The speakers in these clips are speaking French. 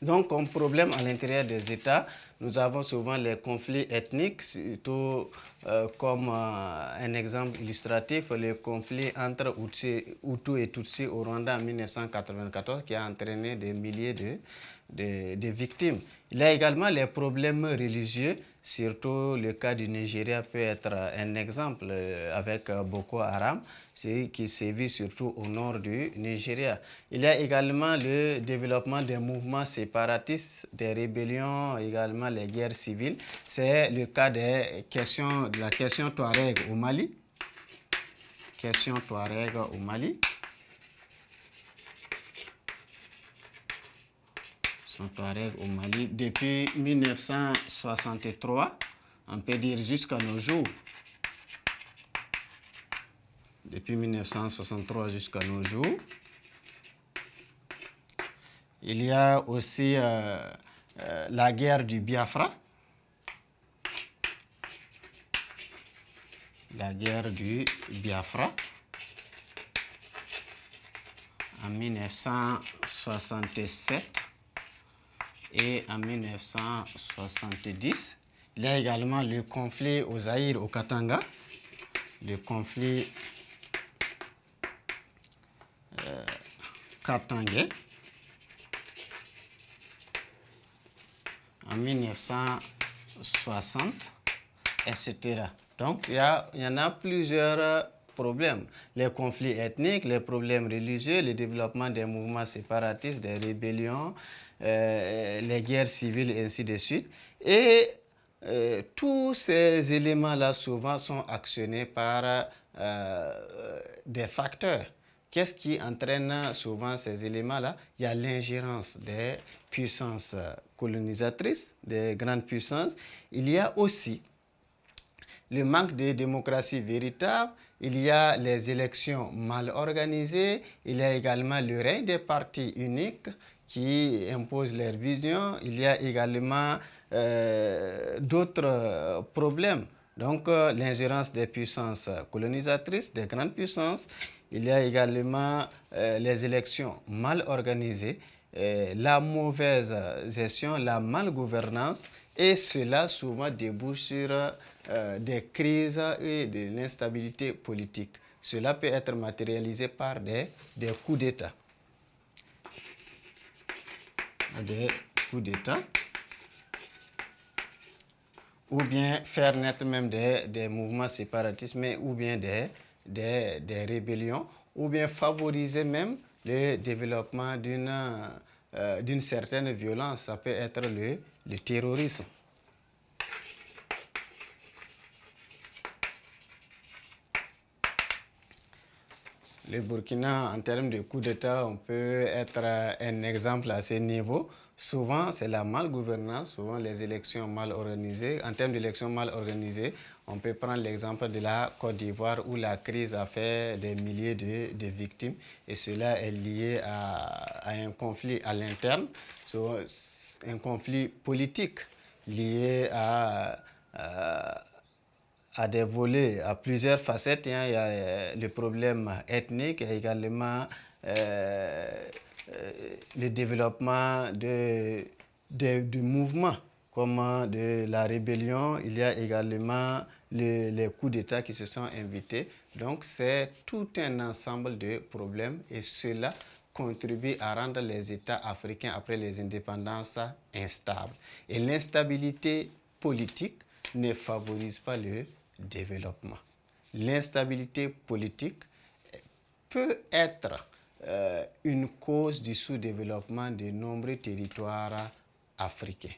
Donc, comme problème à l'intérieur des États, nous avons souvent les conflits ethniques, surtout comme un exemple illustratif, le conflit entre Hutu et Tutsi au Rwanda en 1994 qui a entraîné des milliers de victimes. Il y a également les problèmes religieux, surtout le cas du Nigeria peut être un exemple avec Boko Haram, qui sévit surtout au nord du Nigeria. Il y a également le développement des mouvements séparatistes, des rébellions, également les guerres civiles. C'est le cas de la question Touareg au Mali. Question Touareg au Mali. Touareg au Mali depuis 1963, on peut dire jusqu'à nos jours. Depuis 1963 jusqu'à nos jours. Il y a aussi la guerre du Biafra. La guerre du Biafra en 1967 et en 1970. Il y a également le conflit au Zaïre, au Katanga. Le conflit katangais en 1960, etc. Donc, il y en a plusieurs problèmes. Les conflits ethniques, les problèmes religieux, le développement des mouvements séparatistes, des rébellions, les guerres civiles, et ainsi de suite. Et tous ces éléments-là, souvent, sont actionnés par des facteurs. Qu'est-ce qui entraîne souvent ces éléments-là? Il y a l'ingérence des puissances colonisatrices, des grandes puissances. Il y a aussi le manque de démocratie véritable, il y a les élections mal organisées, il y a également le règne des partis uniques qui imposent leur vision, il y a également d'autres problèmes. Donc l'ingérence des puissances colonisatrices, des grandes puissances, il y a également les élections mal organisées, la mauvaise gestion, la malgouvernance, et cela souvent débouche sur des crises et de l'instabilité politique. Cela peut être matérialisé par des coups d'État. Des coups d'État. Ou bien faire naître même des mouvements séparatistes, ou bien des rébellions, ou bien favoriser même le développement d'une certaine violence. Ça peut être le terrorisme. Le Burkina, en termes de coup d'État, on peut être un exemple à ce niveau. Souvent, c'est la malgouvernance, souvent les élections mal organisées. En termes d'élections mal organisées, on peut prendre l'exemple de la Côte d'Ivoire où la crise a fait des milliers de victimes et cela est lié à un conflit à l'interne, un conflit politique lié à des volets, à plusieurs facettes. Il y a le problème ethnique, il y a également le développement de mouvements comme de la rébellion. Il y a également les coups d'État qui se sont invités. Donc c'est tout un ensemble de problèmes et cela contribue à rendre les États africains après les indépendances instables. Et l'instabilité politique ne favorise pas le développement. L'instabilité politique peut être une cause du sous-développement de nombreux territoires africains.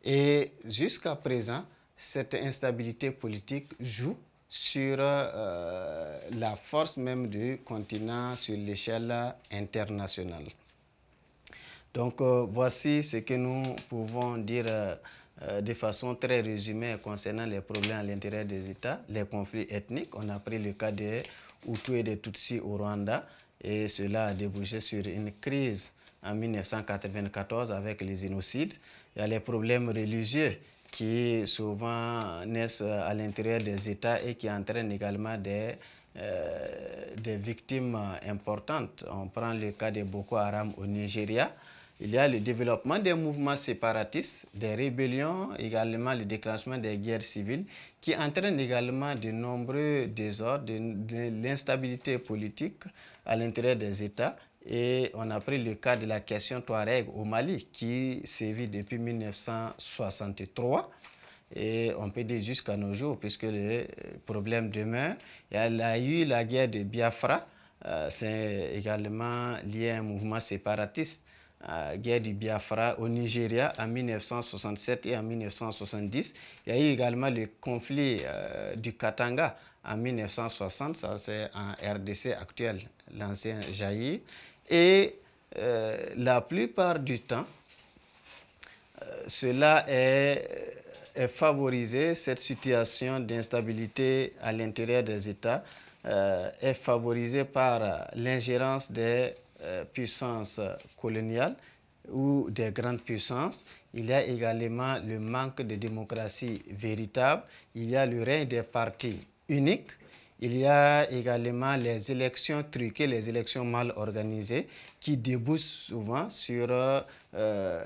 Et jusqu'à présent, cette instabilité politique joue sur la force même du continent sur l'échelle internationale. Donc voici ce que nous pouvons dire de façon très résumée concernant les problèmes à l'intérieur des États, les conflits ethniques. On a pris le cas des Hutus et des Tutsis au Rwanda et cela a débouché sur une crise en 1994 avec les génocides. Il y a les problèmes religieux qui souvent naissent à l'intérieur des États et qui entraînent également des des victimes importantes. On prend le cas de Boko Haram au Nigeria. Il y a le développement des mouvements séparatistes, des rébellions, également le déclenchement des guerres civiles qui entraînent également de nombreux désordres, de l'instabilité politique à l'intérieur des États. Et on a pris le cas de la question Touareg au Mali qui sévit depuis 1963. Et on peut dire jusqu'à nos jours, puisque le problème demeure. Il y a eu la guerre de Biafra, c'est également lié à un mouvement séparatiste. Guerre du Biafra au Nigeria en 1967 et en 1970. Il y a eu également le conflit du Katanga en 1960, ça c'est en RDC actuel, l'ancien Jaïr. Et la plupart du temps, cela est favorisé, cette situation d'instabilité à l'intérieur des États est favorisée par l'ingérence des puissances coloniales ou des grandes puissances. Il y a également le manque de démocratie véritable. Il y a le règne des partis uniques. Il y a également les élections truquées, les élections mal organisées qui débouchent souvent sur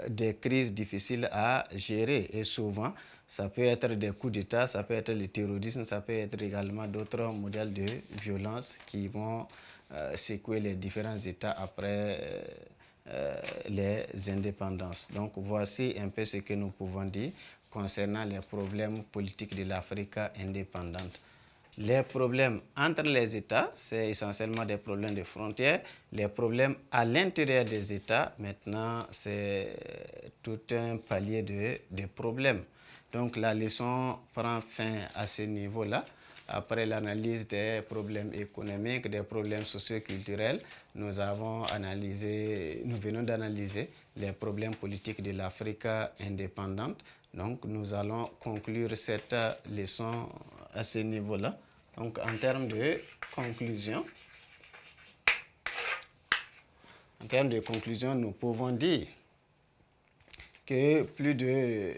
des crises difficiles à gérer. Et souvent, ça peut être des coups d'État, ça peut être le terrorisme, ça peut être également d'autres modèles de violence qui vont secouer les différents États après les indépendances. Donc voici un peu ce que nous pouvons dire concernant les problèmes politiques de l'Afrique indépendante. Les problèmes entre les États, c'est essentiellement des problèmes de frontières. Les problèmes à l'intérieur des États, maintenant, c'est tout un palier de problèmes. Donc la leçon prend fin à ce niveau-là. Après l'analyse des problèmes économiques, des problèmes socioculturels, nous venons d'analyser les problèmes politiques de l'Afrique indépendante. Donc nous allons conclure cette leçon à ce niveau-là. Donc en termes de conclusion, nous pouvons dire que plus de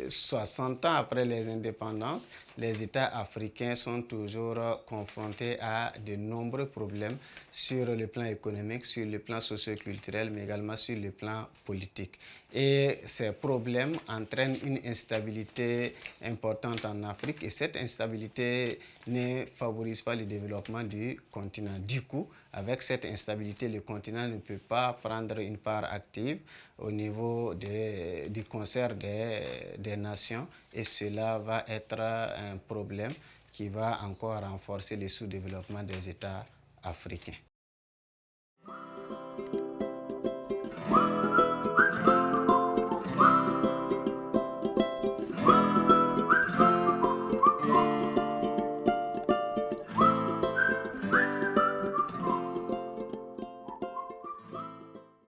60 ans après les indépendances, les États africains sont toujours confrontés à de nombreux problèmes sur le plan économique, sur le plan socioculturel, mais également sur le plan politique. Et ces problèmes entraînent une instabilité importante en Afrique et cette instabilité ne favorise pas le développement du continent. Du coup, avec cette instabilité, le continent ne peut pas prendre une part active au niveau du concert des nations et cela va être un problème qui va encore renforcer le sous-développement des États africains.